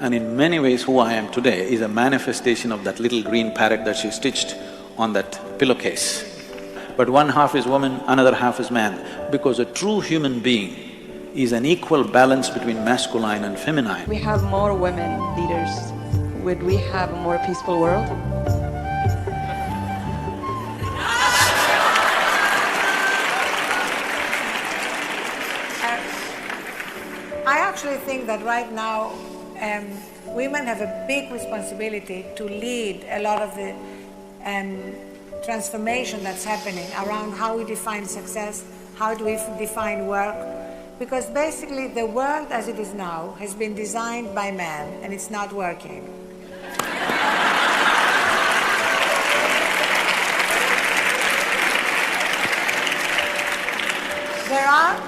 And in many ways, who I am today is a manifestation of that little green parrot that she stitched on that pillowcase. But one half is woman, another half is man, because a true human being is an equal balance between masculine and feminine. We have more women leaders. Would we have a more peaceful world? I actually think that right now women have a big responsibility to lead a lot of the transformation that's happening around how we define success, how do we define work, because basically the world as it is now has been designed by men and it's not working.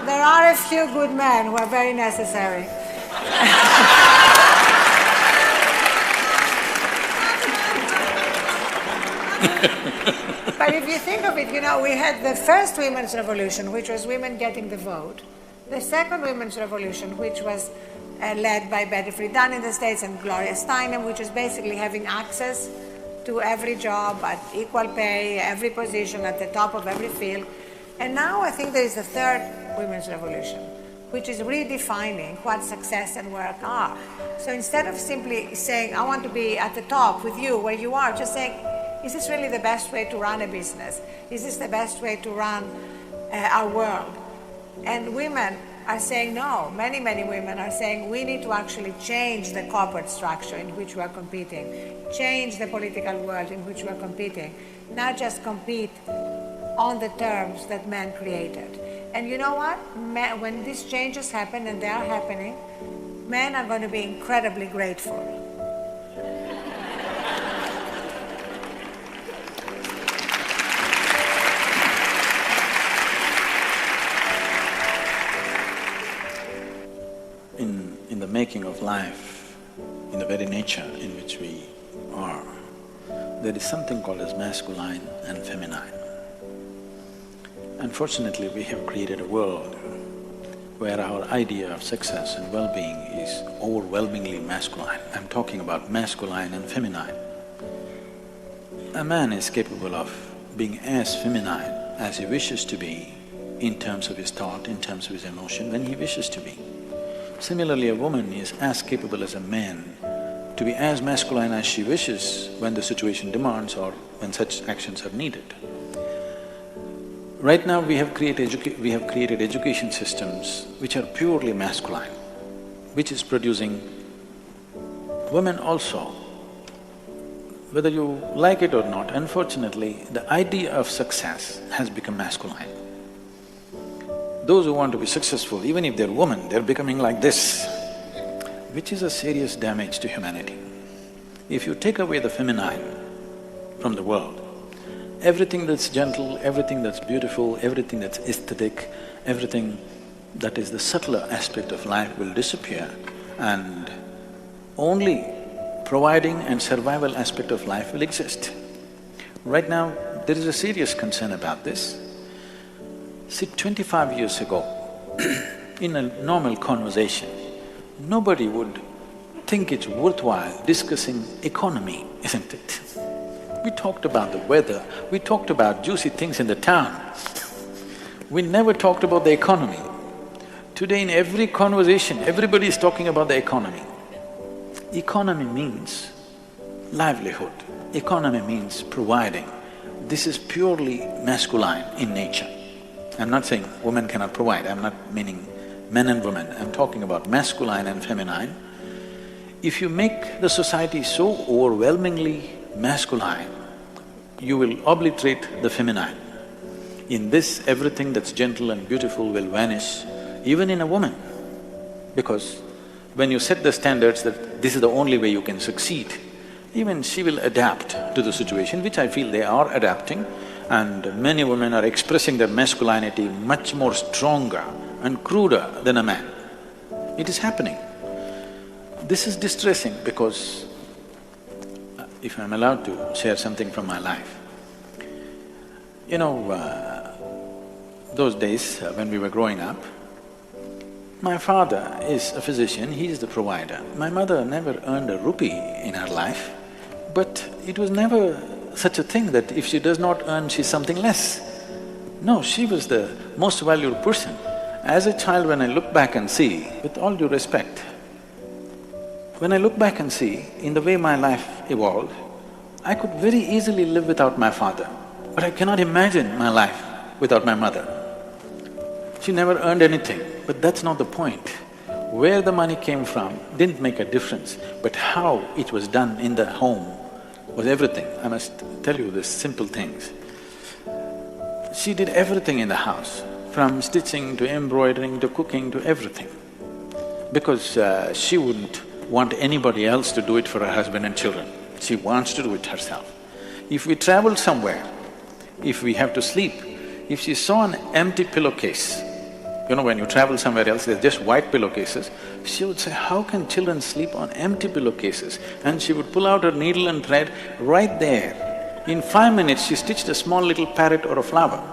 There are a few good men who are very necessary. But if you think of it, you know, we had the first women's revolution, which was women getting the vote. The second women's revolution, which was led by Betty Friedan in the States and Gloria Steinem, which is basically having access to every job at equal pay, every position at the top of every field. And now I think there is a third women's revolution, which is redefining what success and work are. So instead of simply saying, I want to be at the top with you where you are, just saying, is this really the best way to run a business? Is this the best way to run our world? And women are saying no. Many, many women are saying we need to actually change the corporate structure in which we are competing, change the political world in which we are competing, not just compete on the terms that men created. And you know what? When these changes happen, and they are happening, men are going to be incredibly grateful. In the making of life, in the very nature in which we are, there is something called as masculine and feminine. Unfortunately, we have created a world where our idea of success and well-being is overwhelmingly masculine. I'm talking about masculine and feminine. A man is capable of being as feminine as he wishes to be in terms of his thought, in terms of his emotion, when he wishes to be. Similarly, a woman is as capable as a man to be as masculine as she wishes when the situation demands or when such actions are needed. Right now we have created education systems which are purely masculine, which is producing women also. Whether you like it or not, unfortunately, the idea of success has become masculine. Those who want to be successful, even if they're women, they're becoming like this, which is a serious damage to humanity. If you take away the feminine from the world, everything that's gentle, everything that's beautiful, everything that's aesthetic, everything that is the subtler aspect of life will disappear, and only providing and survival aspect of life will exist. Right now, there is a serious concern about this. See, 25 years ago, in a normal conversation, nobody would think it's worthwhile discussing economy, isn't it? We talked about the weather, we talked about juicy things in the town. We never talked about the economy. Today in every conversation, everybody is talking about the economy. Economy means livelihood, economy means providing. This is purely masculine in nature. I'm not saying women cannot provide, I'm not meaning men and women, I'm talking about masculine and feminine. If you make the society so overwhelmingly masculine, you will obliterate the feminine. In this, everything that's gentle and beautiful will vanish, even in a woman. Because when you set the standards that this is the only way you can succeed, even she will adapt to the situation, which I feel they are adapting, and many women are expressing their masculinity much more stronger and cruder than a man. It is happening. This is distressing because if I'm allowed to share something from my life, you know, those days when we were growing up, My father is a physician, he is the provider. My mother never earned a rupee in her life, but it was never such a thing that if she does not earn, she's something less. No, she was the most valued person. As a child, when I look back and see, with all due respect, when I look back and see in the way my life evolved, I could very easily live without my father, but I cannot imagine my life without my mother. She never earned anything, but that's not the point. Where the money came from didn't make a difference, but how it was done in the home was everything. I must tell you these simple things. She did everything in the house, from stitching to embroidering to cooking to everything, because she wouldn't want anybody else to do it for her husband and children. She wants to do it herself. If we travel somewhere, if we have to sleep, if she saw an empty pillowcase, you know, when you travel somewhere else, there's just white pillowcases, she would say, how can children sleep on empty pillowcases? And she would pull out her needle and thread right there. In 5 minutes, she stitched a small little parrot or a flower.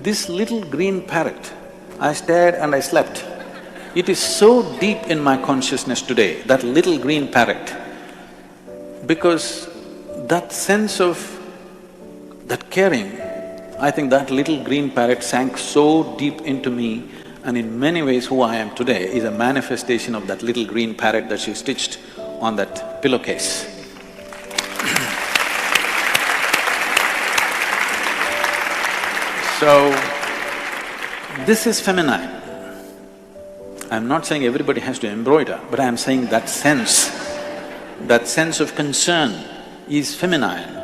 This little green parrot, I stared and I slept. It is so deep in my consciousness today, that little green parrot, because that sense of that caring, I think that little green parrot sank so deep into me, and in many ways who I am today is a manifestation of that little green parrot that she stitched on that pillowcase. So, this is feminine. I'm not saying everybody has to embroider, but I'm saying that sense of concern is feminine,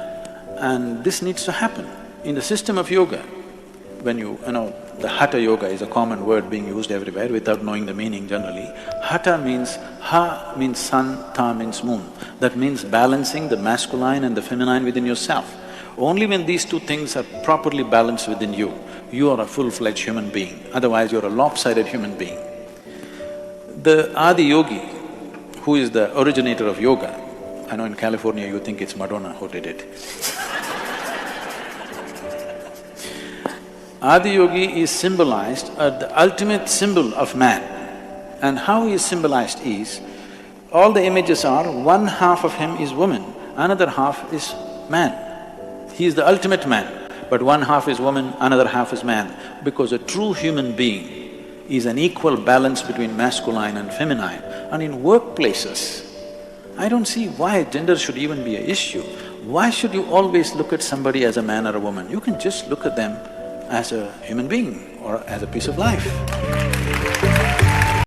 and this needs to happen. In the system of yoga, when you know, the Hatha yoga is a common word being used everywhere without knowing the meaning generally. Hatha means… Ha means sun, Ta means moon. That means balancing the masculine and the feminine within yourself. Only when these two things are properly balanced within you, you are a full-fledged human being, otherwise you're a lopsided human being. The Adi Yogi, who is the originator of yoga, I know in California you think it's Madonna who did it. Adi Yogi is symbolized as the ultimate symbol of man. And how he is symbolized is, all the images are, one half of him is woman, another half is man. He is the ultimate man, but one half is woman, another half is man, because a true human being is an equal balance between masculine and feminine. And in workplaces, I don't see why gender should even be an issue. Why should you always look at somebody as a man or a woman? You can just look at them as a human being or as a piece of life.